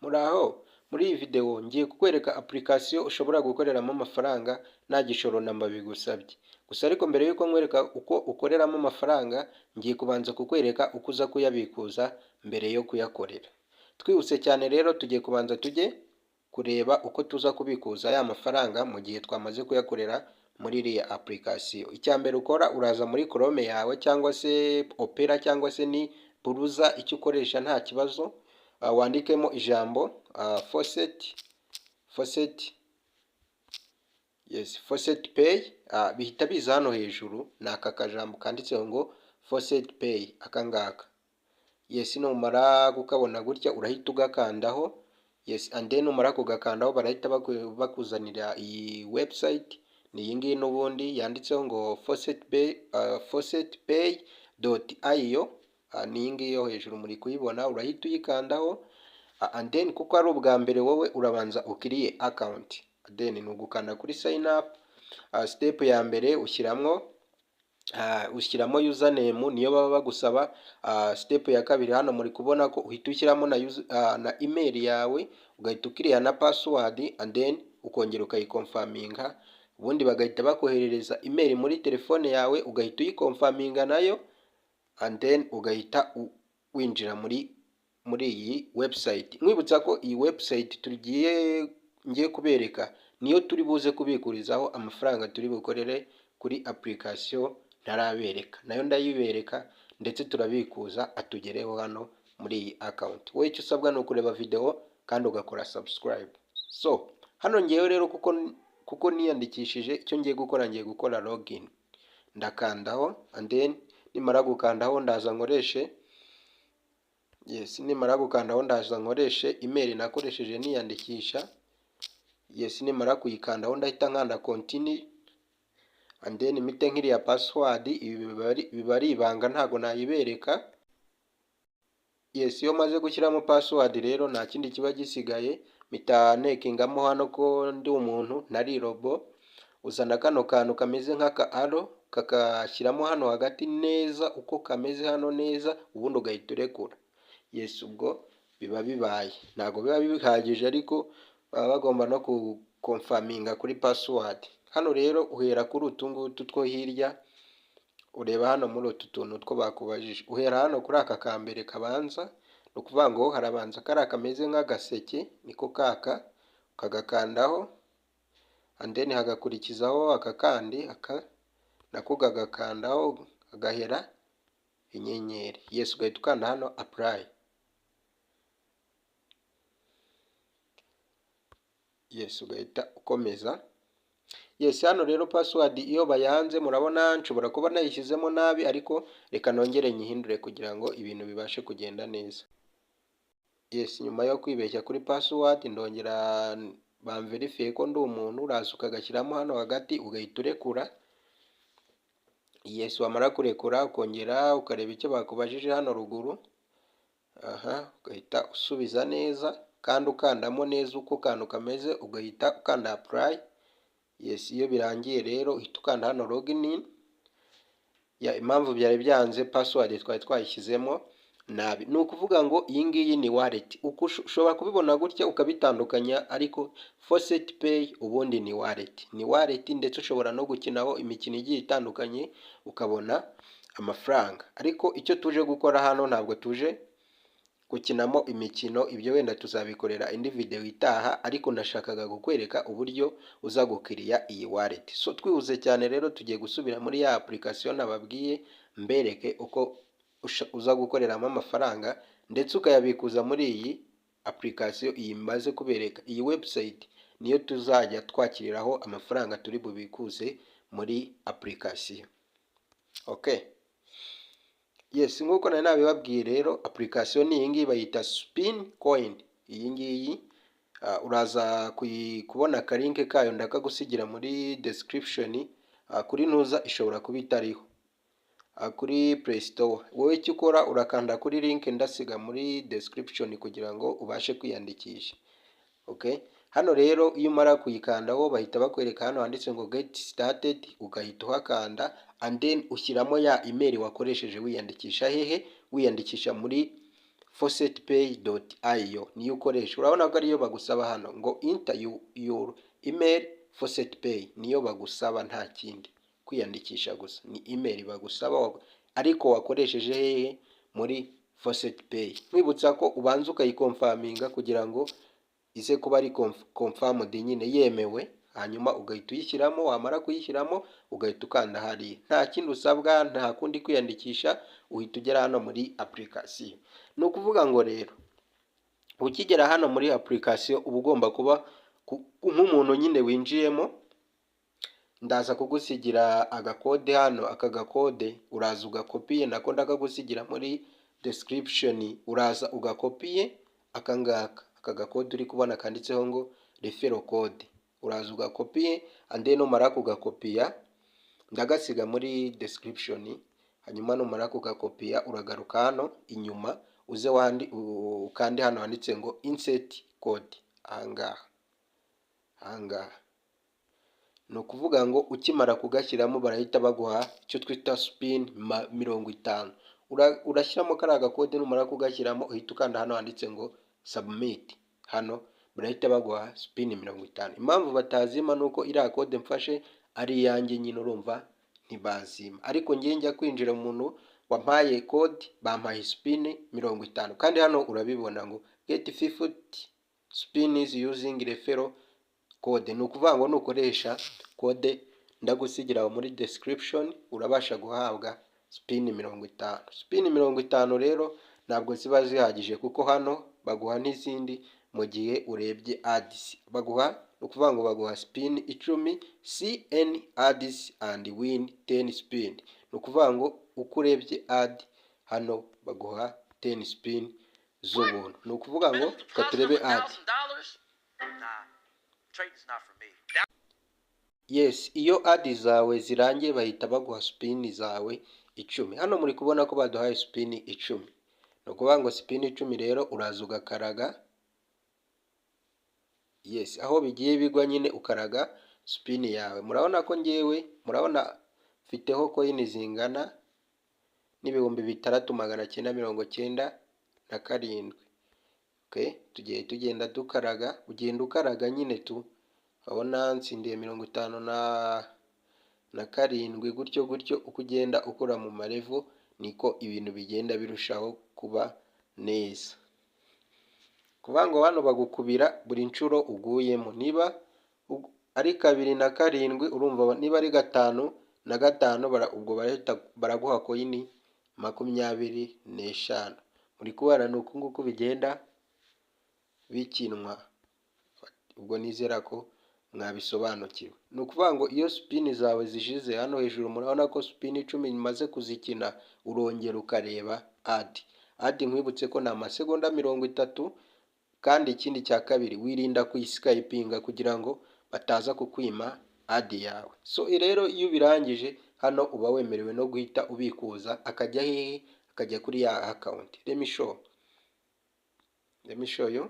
Muraho, muri iyi video ngiye kukwereka application ushobora gukoreramo amafaranga nta gishoro namba bigusabye. Gusa ariko mbere yuko nkwereka uko ukoreramo amafaranga, ngiye kubanza kukwereka uko uza kuyabikuza mbere yo kuyakorera. Twihuse cyane rero tugiye kubanza tujye kureba uko tuza kubikuza ya mafaranga mu gihe twamaze kuyakorera muri iriya application. Icya mbere ukora uraza muri Chrome yawe cyangwa se Opera cyangwa se ni browser icyo ukoresha nta kibazo. Wandikemo ijambo faucet pay, bihita biza hano hejuru ni aka kajambo kanditseho ngo faucet pay akangaka. Numara kukabona gutya urahita ugakandaho, and then numara kugakandaho barahita bakuzanira iyi website, ni iyi ngiyi n'ubundi yanditseho ngo faucetpay.io. ni iyi ngiyi yo hejuru muri kuyibona, urahita uyikandaho, and then kuko ari ubwa mbere wowe urabanza ukiriye account, then ni ugukanda kuri sign up. Step ya mbere ushyiramo username niyo baba bagusaba. Step ya kabiri hano muri kubona ko uhita ushyiramo na email yawe, ugahita ukiriya na password, and then ukongera ukayikonfaminga, ubundi bagahita bakoherereza email muri telefone yawe, ugahita uyikonfaminga nayo, and then ugahita winjira muri iyi website. Mwibutsa ko iyi website ngiye kubereka niyo turi buze kubikurizaho amafaranga turi bukorere kuri application ntarabereka, nayo ndayibereka ndetse turabikuza atugereho hano muri iyi account. Wowe icyo usabwa ni ukureba video kandi ugakora subscribe. So hano ngewe rero kuko niyandikishije, icyo ngiye gukora login, ndakandaho, and then nimara gukandaho ndaza nkoreshe email nakoresheje niyandikisha. Nimara kuyikandaho ndahita nkanda continue, and then mite nkiriya password. Ibi biba ari ibanga ntago nayibereka. Iyo maze gushyiramo password rero nta kindi kiba gisigaye, mita nekingamo hano ko ndi umuntu ntari robo. Uzana kano kantu kameze nk'aka arrow kakashyiramo hano hagati neza, uko kameze hano neza, ubundi ugahita urekura. Ubwo biba bibaye, ntago biba bihagije ariko baba bagomba no kukonfaminga kuri password. Hano rero uhera kuri utu ngutu two hirya, ureba hano muri utu tuntu two bakubajije, uhera hano kuri aka kambere kabanza, ni ukuvuga ngo harabanza kariya kameze nk'agaseke, niko kaka ukagakandaho, and then hagakurikizaho aka kandi, aka nako kagakandaho, agahera inyenyeri. Ugahita ukanda hano apply. Ugahita ukomeza. Hano rero password iyo bayanze murabona nshobora kuba nayishyizemo nabi, ariko reka nongere nyihindure kugira ngo ibintu bibashe kugenda neza. Nyuma yo kwibeshya kuri password ndongera bamverifiye ko ndi umuntu, uraza ukagashyiramo hano hagati ugahita urekura. Wamara kurekura ukongera ukareba icyo bakubajije hano ruguru, ugahita usubiza neza kandi ukandamo neza uko kantu kameze, ugahita ukanda apply. Iyo birangiye rero uhita ukanda hano login. Impamvu byari byanze password twari twayishyizemo nabi, ni ukuvuga ngo iyi ngiyi ni wallet. Ushobora kubibona gutya ukabitandukanya, ariko faucet pay ubundi ni wallet, ndetse ushobora no gukinaho imikino igiye itandukanye ukabona amafaranga. Ariko icyo tuje gukora hano ntabwo tuje gukinamo imikino, ibyo wenda tuzabikorera indi video itaha, ariko nashakaga kukwereka uburyo uza gukiriya iyi wallet. Twihuse cyane rero tugiye gusubira muri ya application nababwiye, mbereke uko uza gukoreramo amafaranga ndetse ukayabikuza muri iyi application. Iyi maze kubereka, iyi website niyo tuzajya twakiriraho amafaranga turi bubikuze muri application. Nk'uko nari nabibabwiye rero, application ni iyi ngiyi bayita Spin Coin. Iyi ngiyi uraza kubona akalinke kayo ndakagusigira muri description. Kuri ntuza ishobora kuba itariho kuri Play Store. Wowe icyo ukora urakanda kuri link ndasiga muri description kugira ngo ubashe kwiyandikisha. Hano rero iyo umara kuyikandaho bahita bakwereka hano handitse ngo get started, ugahita uhakanda, and then ushyiramo ya email wakoresheje wiyandikisha. Wiyandikisha muri faucetpay.io niyo ukoresha. Urabona ko ariyo bagusaba hano ngo enter your email faucetpay, niyo bagusaba nta kindi, kwiyandikisha gusa ni email bagusaba, ariko wakoresheje hehe? Muri faucetpay. Nkwibutsa ko ubanza ukayikonfaminga kugira ngo ize kuba ari confirmed nyine yemewe, hanyuma ugahita uyishyiramo, wamara kuyishyiramo ugahita ukanda hariya, nta kindi usabwa, nta kundi kwiyandikisha, uhita ugera hano muri application. Ni ukuvuga ngo rero ukigera hano muri application uba ugomba kuba nk'umuntu nyine winjiyemo. Ndaza kugusigira agakode hano, aka gakode uraza ugakopiye, nako ndakagusigira muri description, uraza ugakopiye aka ngaka, aka gakode uri kubona kanditseho ngo referral code, uraza ugakopiye and then numara kugakopiya ndagasiga muri description, hanyuma numara kugakopiya uragaruka hano inyuma uze ukande hano handitse ngo insert code, ahangaha ni ukuvuga ngo ukimara kugashyiramo barahita baguha icyo twita spin 50. Urashyiramo kariya gakode, numara kugashyiramo uhita ukanda hano handitse ngo submit, hano barahita baguha spin 50. Impamvu batazima nuko iriya code mfashe ari iyanjye nyine, urumva ntibazima, ariko ngiye njya kwinjira umuntu wampaye code bampaye spin 50, kandi hano urabibona ngo get 50 spins using referral code. Ni ukuvuga ngo nukoresha code ndagusigira muri description urabasha guhabwa spin 50. Spin 50 rero ntabwo ziba zihagije, kuko hano baguha n'izindi mu gihe urebye ads, baguha, ni ukuvuga ngo baguha spin 10 CN ads and win 10 spin. Ni ukuvuga ngo uko urebye ad hano baguha 10 spin z'ubuntu. Ni ukuvuga ngo turebe ad. Yes, iyo ad zawe zirangiye bahita baguha spin zawe 10. Hano muri kubona ko baduhaye spin 10. Ni ukuvuga ngo spin 10 rero uraza ugakaraga. Yes, aho bigiye bigwa nyine ukaraga spin yawe. Murabona ko ngewe, murabona mfiteho coin zingana n'ibihumbi 6997. Okay, tugiye tugenda dukaraga, ugenda ukaraga nyine tu, urabona nsindiye 57 gutyo gutyo. Uko ugenda ukora mu marevo niko ibintu bigenda birushaho kuba neza. Kuvuga ngo hano bagukubira buri nshuro uguyemo, niba ari 2 na 7 urumva, niba ari 5 na 5 ubwo barahita baraguha coin 25. Muri kubara ni uku nguku bigenda bikinwa, ubwo nizera ko mwabisobanukiwe. Ni ukuvuga ngo iyo spin zawe zishize, hano hejuru murabona ko spin 10 imaze kuzikina, urongera ukareba ad. Nkwibutse ko ni amasegonda 30, kandi ikindi cya kabiri wirinda kuyiskypinga kugira ngo bataza kukwima ad yawe. So rero iyo birangije hano uba wemerewe no guhita ubikuza, akajya hehe? Akajya kuri ya account. Let me show you.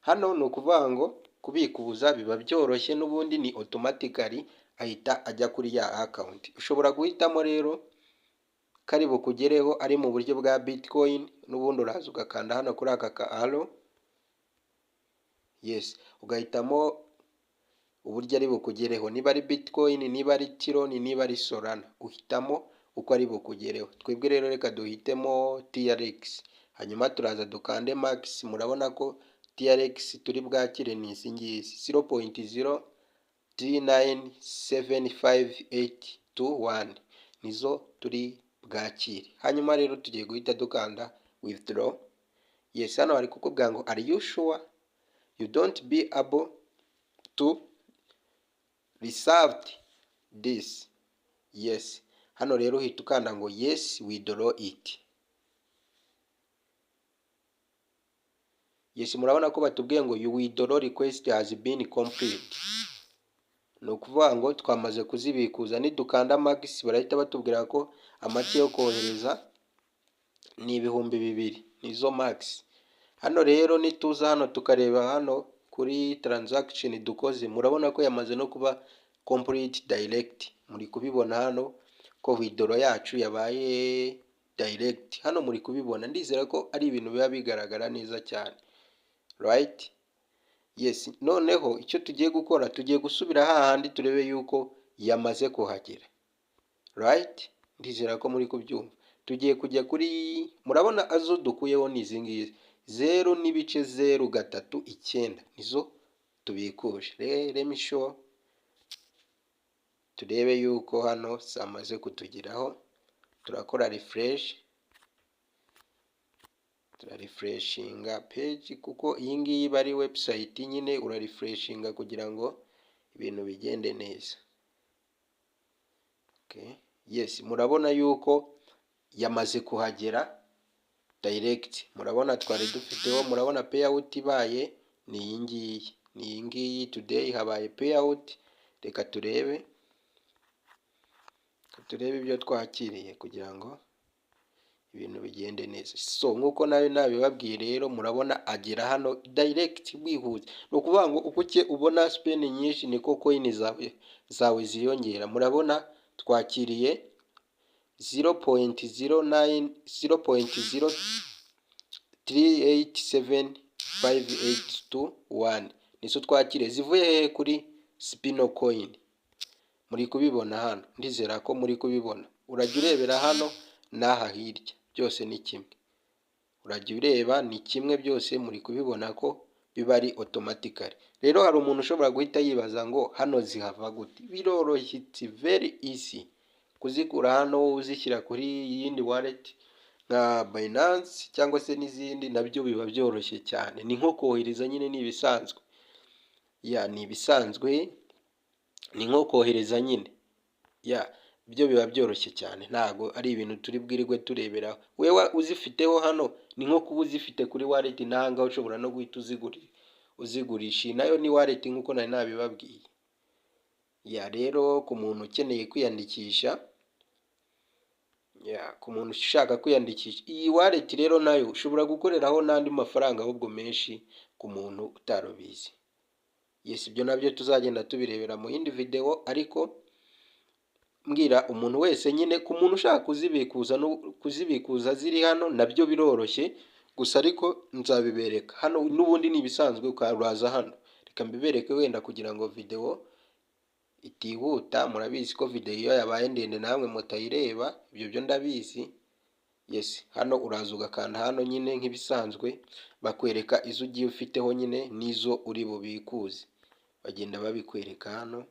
Hano ni ukuvuga ngo kubikuza biba byoroshye, n'ubundi ni automatically ahita ajya kuri ya account. Ushobora guhitamo rero kari bukugereho ari mu buryo bwa Bitcoin, n'ubundi uraza ugakanda hano kuri aka ka arrow. Yes, ugahitamo uburyo ari bukugereho, niba ari Bitcoin, niba ari Tron, niba ari Solana, uhitamo uko ari bukugereho. Twebwe rero reka duhitemo TRX, hanyuma turaza dukande max. Murabona ko TRX turi bwakire ni izi ngizi 0.0397581 nizo turi bwakire. Hanyuma rero tugiye guhita dukanda withdraw. Yes, hano bari kukubwira ngo are you sure you don't be able to reserve this? Yes, hano rero uhita ukanda ngo yes withdraw it. Yes, murabona ko batubwiye ngo your withdraw request has been complete. Ni ukuvuga ngo twamaze kuzibikuza. Nidukanda max barahita batubwira ko amake yo kohereza ni 2000, nizo max. Hano rero nituza hano tukareba hano kuri transaction dukoze, murabona ko yamaze no kuba complete direct. Muri kubibona hano ko withdraw yacu yabaye direct. Hano muri kubibona, ndizera ko ari ibintu biba bigaragara neza cyane, right? Yes, noneho icyo tugiye gukora, tugiye gusubira hahandi turebe yuko yamaze kuhagera, right? Ndizera ko muri kubyumva. Tugiye kujya kuri, murabona azo dukuyeho ni izi ngizi 0.039 nizo tubikuje. Let me show, turebe yuko hano zamaze kutugeraho. Turakora refresh, turarefreshinga page kuko iyi ngiyi bari website nyine, urarefreshinga kugira ngo ibintu bigende neza. Okay, yes, murabona yuko yamaze kuhagera direct. Murabona twari dufiteho, murabona payout ibaye ni iyi ngiyi, today habaye payout. Reka turebe ibyo twakiriye kugira ngo ibintu bigende neza. So nkuko nawe nabibabwiye rero, murabona agera hano direct bwihuse. No kuvuga ngo uko ubona spend nyinshi niko coin zawe ziyongera. Murabona twakiriye 0.039387581 nizo twakiriye zivuye hehe? Kuri Spino coin. Muri kubibona hano, ndizera ko muri kubibona. Urajya urebera hano n'aha hirya, byose ni kimwe. Urajya ureba ni kimwe, byose muri kubibona ko biba ari automatically. Rero hari umuntu ushobora guhita yibaza ngo hano zihava gute? Biroroshye, it's very easy kuzikura hano uzishyira kuri yindi wallet nka Binance cyangwa se n'izindi, nabyo biba byoroshye cyane. Ni nko kohereza nyine, ni ibisanzwe. Ni ibisanzwe, ni nko kohereza nyine. Byo biba byoroshye cyane, ntago ari ibintu turi bwirirwe tureberaho. Wewe uzifiteho hano ni nko kuba uzifite kuri wallet, nanga ushobora no guhita uzigurisha. Nayo ni wallet nkuko nari nabibabwiye. Rero ku muntu ukeneye kwiyandikisha, ku muntu ushaka kwiyandikisha iyi wallet rero nayo ushobora gukoreraho n'andi mafaranga ahubwo menshi ku muntu utarubizi. Yes, ibyo nabyo tuzagenda tubirebera mu yindi video, ariko mbwira umuntu wese nyine, ku muntu ushaka kuzibikuza ziri hano nabyo biroroshye gusa, ariko nzabibereka hano. N'ubundi ni ibisanzwe, ukaraza hano. Reka mbibereke wenda kugira ngo video itihuta. Murabizi ko video iyo yabaye ndende namwe mutayireba, ibyo byo ndabizi. Yes, hano uraza ugakanda hano nyine nk'ibisanzwe, bakwereka izo ugiye ufiteho nyine nizo uri bubikuze. Bagenda babikwereka hano.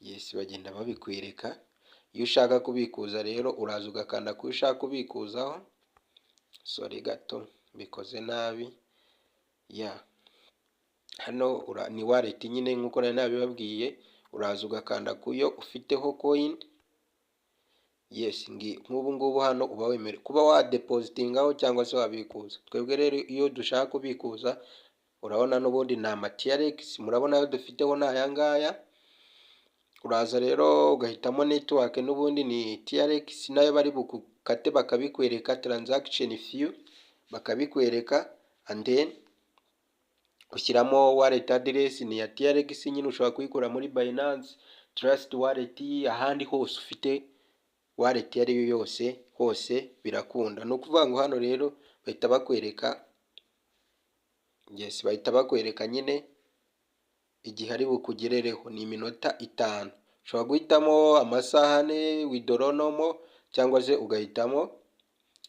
Yes, bagenda babikwereka. Iyo ushaka kubikuza rero uraza ugakanda ku ushaka kubikuzaho. Sorry gato bikoze nabi. Hano ni wallet nyine nkuko nari nabibabwiye, uraza ugakanda kuyo ufiteho coin. Yes, nk'ubu ngubu hano uba wemerewe kuba wadepositingaho cyangwa se wabikuza. Twebwe rero iyo dushaka kubikuza, urabona n'ubundi ni TRX, murabona ayo dufiteho ni aya ngaya. Uraza rero ugahitamo network, n'ubundi ni TRX, nayo bari bukate bakabikwereka transaction fee bakabikwereka, and then ushyiramo wallet address ni ya TRX nyine. Ushobora kuyikura muri Binance, Trust Wallet, ahandi hose ufite wallet yari yo yose, hose birakunda. No kuvuga ngo hano rero bahita bakwereka, yes, bahita bakwereka nyine igihe ari bukugerereho ni iminota 5. Ushobora guhitamo amasaha 4 widoronomo, cyangwa se ugahitamo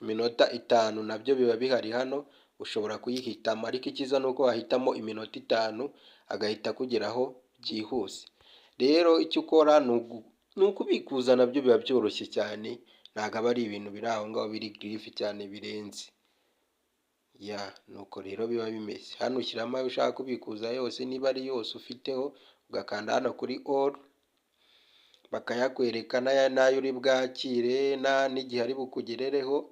iminota 5, nabyo biba bihari hano. Ushobora kuyihitamo, ariko ikiza nuko wahitamo iminota 5 agahita kugeraho byihuse. Rero icyo ukora ni ukubikuza, nabyo biba byoroshye cyane, ntago aba ari ibintu biri aho ngaho biri grief cyane birenze. Nuko rero biba bimeze. Hano ushyiramo ayo ushaka kubikuza yose, niba ari yose ufiteho, ugakanda hano kuri all, bakayakwereka nayo uri bwakire n'igihe ari bukugerereho.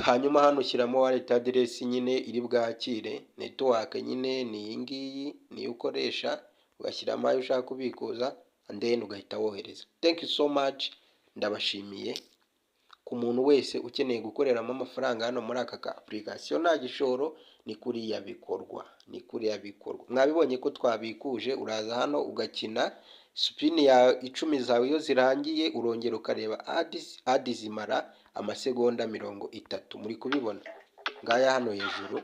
Hanyuma hano ushyiramo wallet address nyine iri bwakire. Network nyine ni iyi ngiyi, niyo ukoresha, ugashyiramo ayo ushaka kubikuza, and then ugahita wohereza. Thank you so much, ndabashimiye. Ku muntu wese ukeneye gukoreramo amafaranga hano muri aka ka application nta gishoro, ni kuriya bikorwa. Mwabibonye ko twabikuje, uraza hano ugakina spini ya 10 zawe iyo zirangiye urongera ukareba adi zimara amasegonda 30. muri kubibona ngaya hano hejuru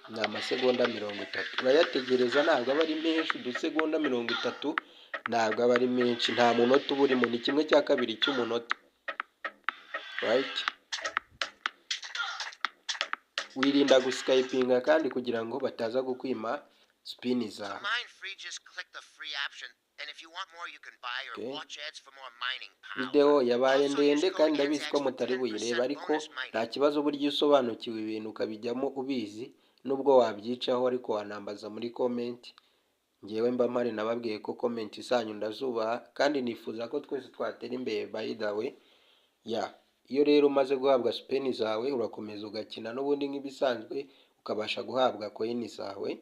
ni amasegonda 30. urayategereza, ntabwo aba ari menshi, udusegonda 30 ntabwo aba ari menshi, nta munota uba urimo, ni 1/2 cy'umunota, right? wirinda gusikayipinga kandi kugira ngo bataza gukwima spini zawe. Video yabaye ndende kandi ndabizi ko mutari buyireba, ariko nta kibazo burya usobanukiwe ibintu ukabijyamo ubizi, nubwo wabyicaho ariko wanambaza muri comment. Ngewe mba mpari, nababwiye ko comment zanyu ndazubaha kandi nifuza ko twese twatera imbere by the way. Iyo rero umaze guhabwa spini zawe urakomeza ugakina n'ubundi nk'ibisanzwe, ukabasha guhabwa coin zawe.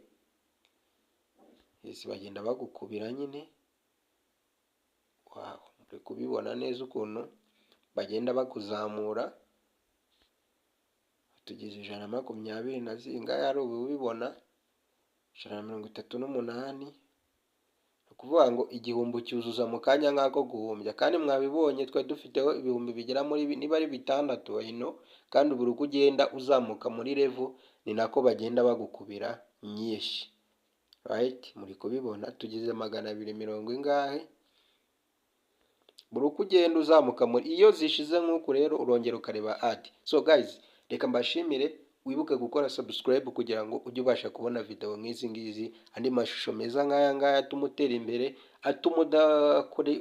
Bagenda bagukubira nyine. Muri kubibona neza ukuntu bagenda bakuzamura. Tugeze 120 na zingahe ari ubu ubibona, 138. Kuvuga ngo igihumbi cyuzuza mu kanya nk'ako guhumbya, kandi mwabibonye twe dufiteho ibihumbi bigera muri niba ari 6 kandi buri uko ugenda uzamuka muri level ni nako bagenda bagukubira nyinshi, right? muri kubibona tugize 240 ingahe, buri uko ugenda uzamuka muri iyo zishize nk'uko rero urongera ukareba adi. So guys, reka mbashimire, wibuke gukora subscribe kugira ngo ujye ubasha kubona video nk'izi ngizi, andi mashusho meza nk'aya ngaya atuma utera imbere, atuma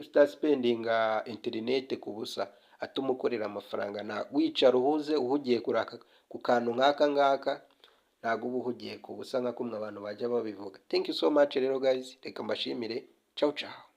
udaspendinga internet ku busa, atuma ukorera amafaranga, na wicara uhuze uhugiye ku kantu nk'aka ngaka, ntabwo uba uhugiye ku busa nka kumwe abantu bajya babivuga. Thank you so much rero guys, reka mbashimire, ciao ciao.